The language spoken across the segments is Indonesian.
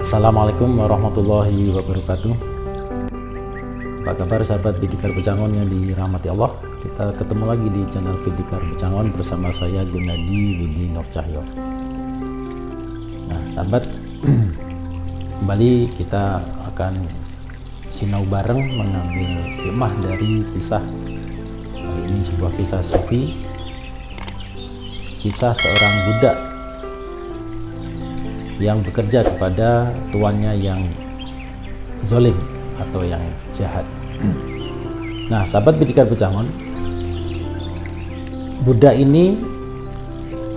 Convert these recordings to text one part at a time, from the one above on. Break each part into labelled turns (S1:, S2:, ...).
S1: Assalamualaikum warahmatullahi wabarakatuh. Apa kabar sahabat Bidikar Becangon yang dirahmati Allah? Kita ketemu lagi di channel Bidikar Becangon bersama saya Gunadi Widi Nur Cahyo. Nah sahabat, kembali kita akan sinau bareng mengambil hikmah dari kisah. Ini sebuah kisah sufi, kisah seorang budak yang bekerja kepada tuannya yang zalim atau yang jahat. Nah sahabat Bidikar Becangon, budak ini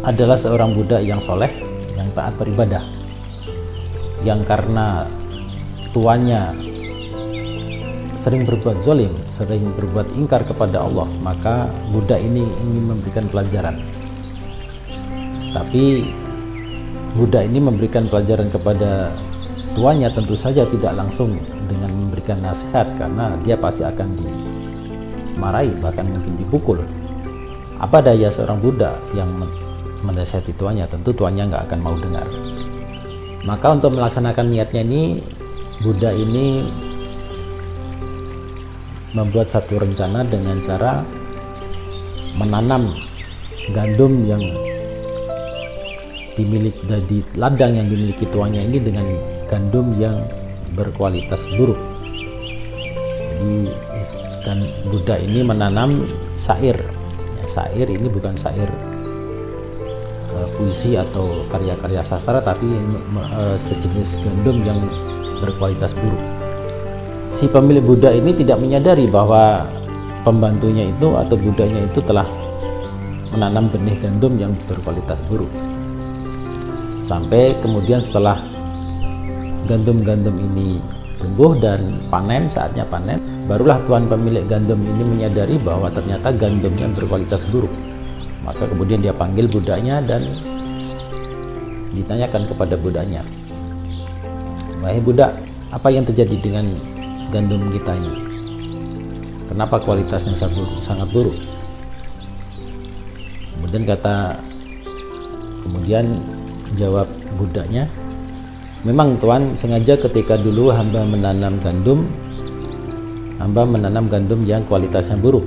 S1: adalah seorang budak yang soleh, yang taat beribadah, yang karena tuannya sering berbuat zalim, sering berbuat ingkar kepada Allah, maka budak ini ingin memberikan pelajaran. Tapi budak ini memberikan pelajaran kepada tuannya tentu saja tidak langsung dengan memberikan nasihat, karena dia pasti akan dimarahi, bahkan mungkin dipukul. Apa daya seorang budak yang menasihati tuannya? Tentu tuannya nggak akan mau dengar. Maka untuk melaksanakan niatnya ini, budak ini membuat satu rencana dengan cara menanam gandum yang dimiliki dari ladang yang dimiliki tuannya ini dengan gandum yang berkualitas buruk. Jadi kan budak ini menanam syair. Ya, syair ini bukan syair puisi atau karya-karya sastra, tapi sejenis gandum yang berkualitas buruk. Si pemilik budak ini tidak menyadari bahwa pembantunya itu atau budaknya itu telah menanam benih gandum yang berkualitas buruk. Sampai kemudian setelah gandum-gandum ini tumbuh dan panen, saatnya panen, barulah tuan pemilik gandum ini menyadari bahwa ternyata gandumnya berkualitas buruk. Maka kemudian dia panggil budaknya dan ditanyakan kepada budaknya, "Wahai budak, apa yang terjadi dengan gandum kita ini? Kenapa kualitasnya sangat buruk?" Kemudian jawab budaknya, "Memang tuan, sengaja ketika dulu hamba menanam gandum yang kualitasnya buruk,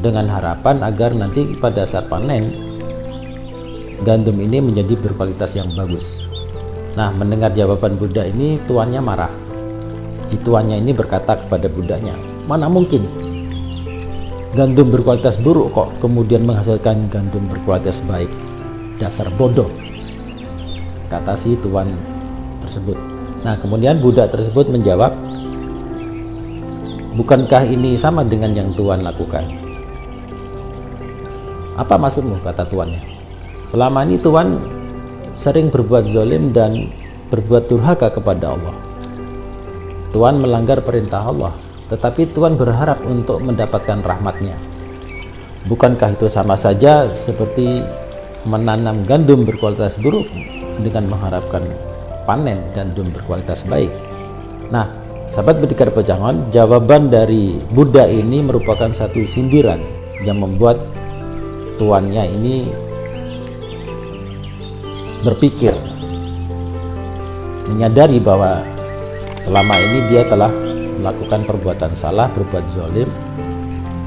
S1: dengan harapan agar nanti pada saat panen gandum ini menjadi berkualitas yang bagus." Nah, mendengar jawaban budak ini, tuannya marah. Si tuannya ini berkata kepada budaknya, "Mana mungkin gandum berkualitas buruk kok kemudian menghasilkan gandum berkualitas baik? Dasar bodoh," kata si tuan tersebut. Nah, kemudian budak tersebut menjawab, "Bukankah ini sama dengan yang tuan lakukan?" "Apa maksudmu?" kata tuannya. "Selama ini tuan sering berbuat zalim dan berbuat durhaka kepada Allah. Tuan melanggar perintah Allah, tetapi tuan berharap untuk mendapatkan rahmatnya. Bukankah itu sama saja seperti menanam gandum berkualitas buruk dengan mengharapkan panen gandum berkualitas baik?" Nah, sahabat Bidikar Becangon, jawaban dari budak ini merupakan satu sindiran yang membuat tuannya ini berpikir, menyadari bahwa selama ini dia telah melakukan perbuatan salah, berbuat zalim,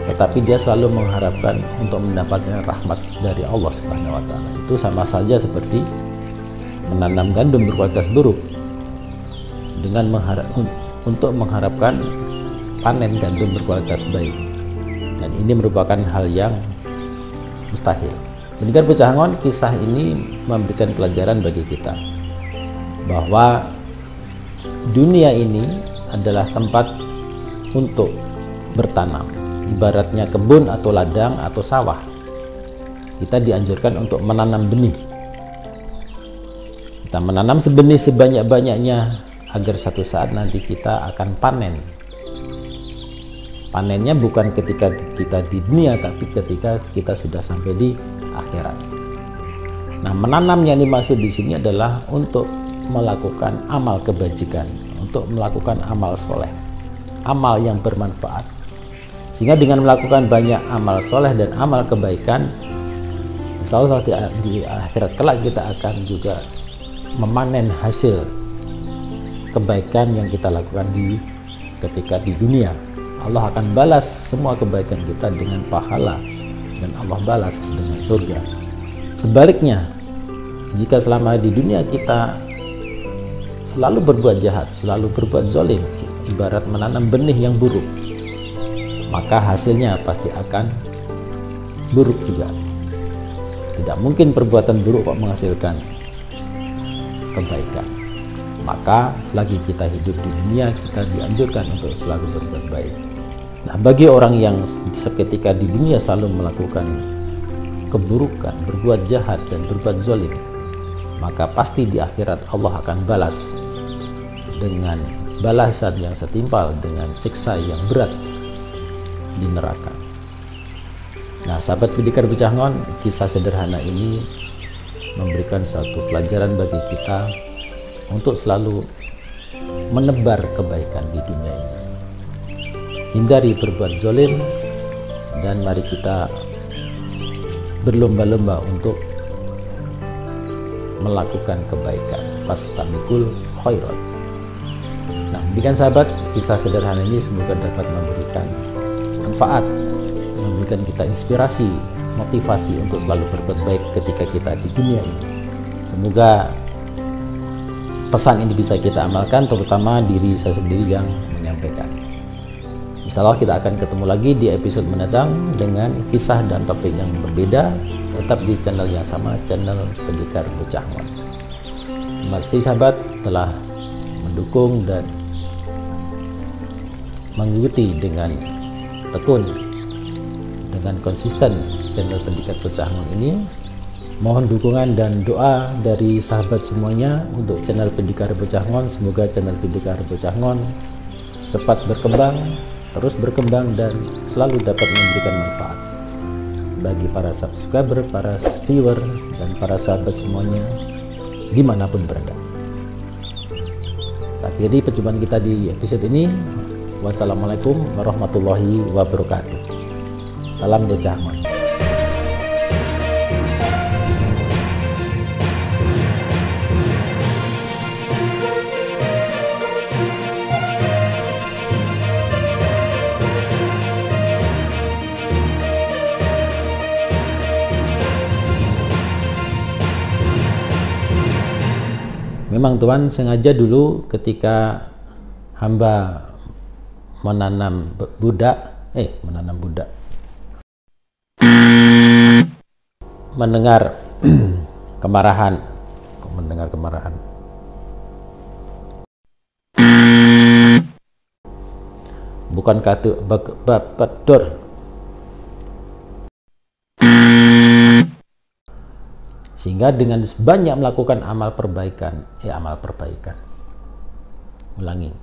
S1: tetapi dia selalu mengharapkan untuk mendapatkan rahmat dari Allah Subhanahu wa Ta'ala. Itu sama saja seperti menanam gandum berkualitas buruk dengan untuk mengharapkan panen gandum berkualitas baik, dan ini merupakan hal yang mustahil. Bidikar Becangon, kisah ini memberikan pelajaran bagi kita bahwa dunia ini adalah tempat untuk bertanam, ibaratnya kebun atau ladang atau sawah. Kita dianjurkan untuk menanam benih. Kita menanam sebenih sebanyak-banyaknya agar satu saat nanti kita akan panen. Panennya bukan ketika kita di dunia, tapi ketika kita sudah sampai di akhirat. Nah, menanam yang dimaksud di sini adalah untuk melakukan amal kebajikan, untuk melakukan amal soleh, amal yang bermanfaat. Sehingga dengan melakukan banyak amal soleh dan amal kebaikan, insya Allah di akhirat kelak kita akan juga memanen hasil kebaikan yang kita lakukan ketika di dunia. Allah akan balas semua kebaikan kita dengan pahala, dan Allah balas dengan surga. Sebaliknya, jika selama di dunia kita selalu berbuat jahat, selalu berbuat zalim, ibarat menanam benih yang buruk, maka hasilnya pasti akan buruk juga. Tidak mungkin perbuatan buruk kok menghasilkan kebaikan. Maka selagi kita hidup di dunia, kita dianjurkan untuk selalu berbuat baik. Nah, bagi orang yang seketika di dunia selalu melakukan keburukan, berbuat jahat dan berbuat zalim, maka pasti di akhirat Allah akan balas dengan balasan yang setimpal, dengan siksa yang berat di neraka. Nah, sahabat Pendekar Becangon, kisah sederhana ini memberikan satu pelajaran bagi kita untuk selalu menebar kebaikan di dunia ini. Hindari berbuat zalim, dan mari kita berlomba-lomba untuk melakukan kebaikan. Fastabiqul khairat. Nah, demikian sahabat, kisah sederhana ini semoga dapat memberikan manfaat, memberikan kita inspirasi, motivasi untuk selalu berbuat baik ketika kita di dunia ini. Semoga pesan ini bisa kita amalkan, terutama diri saya sendiri yang menyampaikan. Insya Allah kita akan ketemu lagi di episode mendatang dengan kisah dan topik yang berbeda, tetap di channel yang sama, channel Pendekar Becangon. Terima kasih sahabat telah mendukung dan mengikuti dengan tekun, dengan konsisten channel Pendekar Becangon ini. Mohon dukungan dan doa dari sahabat semuanya untuk channel Pendekar Becangon. Semoga channel Pendekar Becangon cepat berkembang, terus berkembang, dan selalu dapat memberikan manfaat bagi para subscriber, para viewer, dan para sahabat semuanya dimanapun berada. Akhiri perjumpaan kita di episode ini. Wassalamualaikum warahmatullahi wabarakatuh. Salam Becangon. Memang Tuhan sengaja dulu ketika hamba menanam budak, mendengar kemarahan, bukan kata bedor, sehingga dengan banyak melakukan amal perbaikan, ulangi,